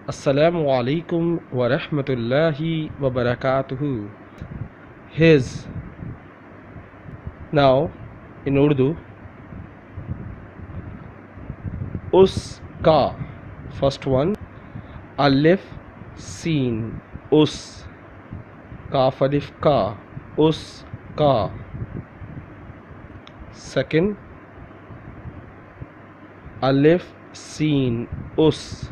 Assalamu alaikum wa rahmatullahi wa barakatuhu. His. Now, in Urdu, uska. First one, alif, seen, us. Kaf alif ka, uska. Second, alif, seen, us.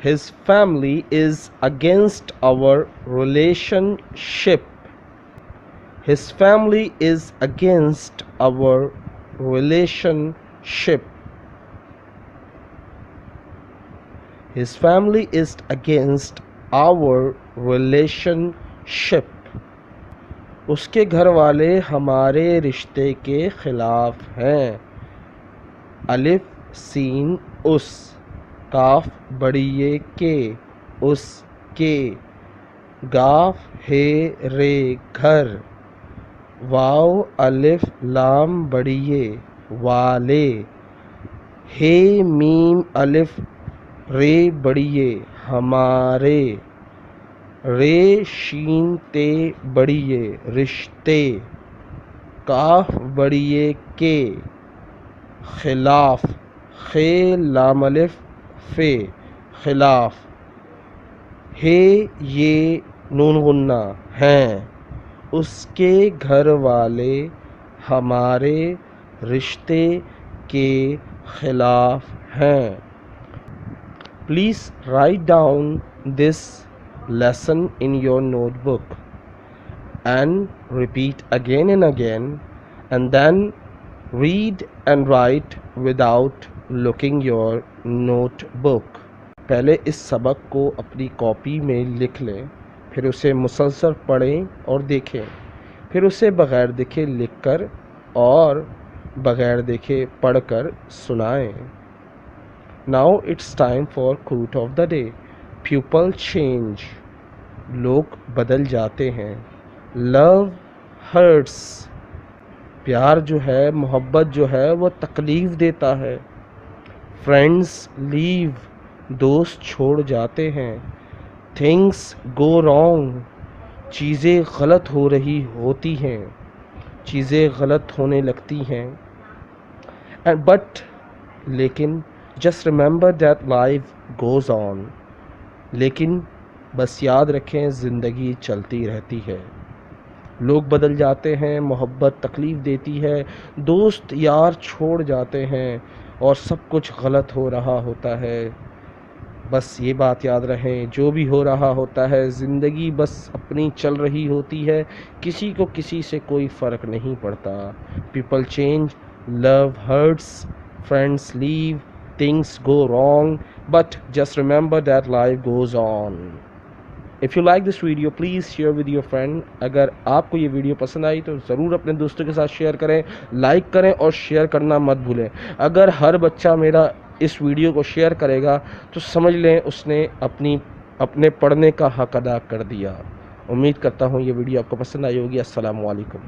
His family is against our relationship. His family is against our relationship. His family is against our relationship. اس کے گھر والے ہمارے رشتے کے خلاف ہیں. الف سین اس، کاف بڑی کے، اس کے، گاف ہے رے گھر، واو الف لام بڑی والے، ہے میم الف رے بڑی ہمارے، رے شین تے بڑی رشتے، کاف بڑی کے، خلاف، خے لام الف فے خلاف، ہے یہ نون غنہ ہیں، اس کے گھر والے ہمارے رشتے کے خلاف ہیں. Please write down this lesson in your notebook and repeat again and again, and then read and write without looking your notebook. پہلے اس سبق کو اپنی کاپی میں لکھ لیں، پھر اسے مسلسل پڑھیں اور دیکھیں، پھر اسے بغیر دیکھے لکھ کر اور بغیر دیکھے پڑھ کر سنائیں. Now it's time for quote of the day. People change. لوگ بدل جاتے ہیں. Love hurts. پیار جو ہے، محبت جو ہے وہ تکلیف دیتا ہے. Friends leave. دوست چھوڑ جاتے ہیں. Things go wrong. چیزیں غلط ہو رہی ہوتی ہیں، چیزیں غلط ہونے لگتی ہیں. But لیکن just remember that life goes on. لیکن بس یاد رکھیں زندگی چلتی رہتی ہے. لوگ بدل جاتے ہیں، محبت تکلیف دیتی ہے، دوست یار چھوڑ جاتے ہیں اور سب کچھ غلط ہو رہا ہوتا ہے. بس یہ بات یاد رہیں، جو بھی ہو رہا ہوتا ہے، زندگی بس اپنی چل رہی ہوتی ہے، کسی کو کسی سے کوئی فرق نہیں پڑتا. People change, love hurts, friends leave, things go wrong, but just remember that life goes on. If you like this video, please share with your friend. اگر آپ کو یہ ویڈیو پسند آئی تو ضرور اپنے دوستوں کے ساتھ شیئر کریں، لائک کریں اور شیئر کرنا مت بھولیں. اگر ہر بچہ میرا اس ویڈیو کو شیئر کرے گا تو سمجھ لیں اس نے اپنے پڑھنے کا حق ادا کر دیا. امید کرتا ہوں یہ ویڈیو آپ کو پسند آئی ہوگی. السلام علیکم.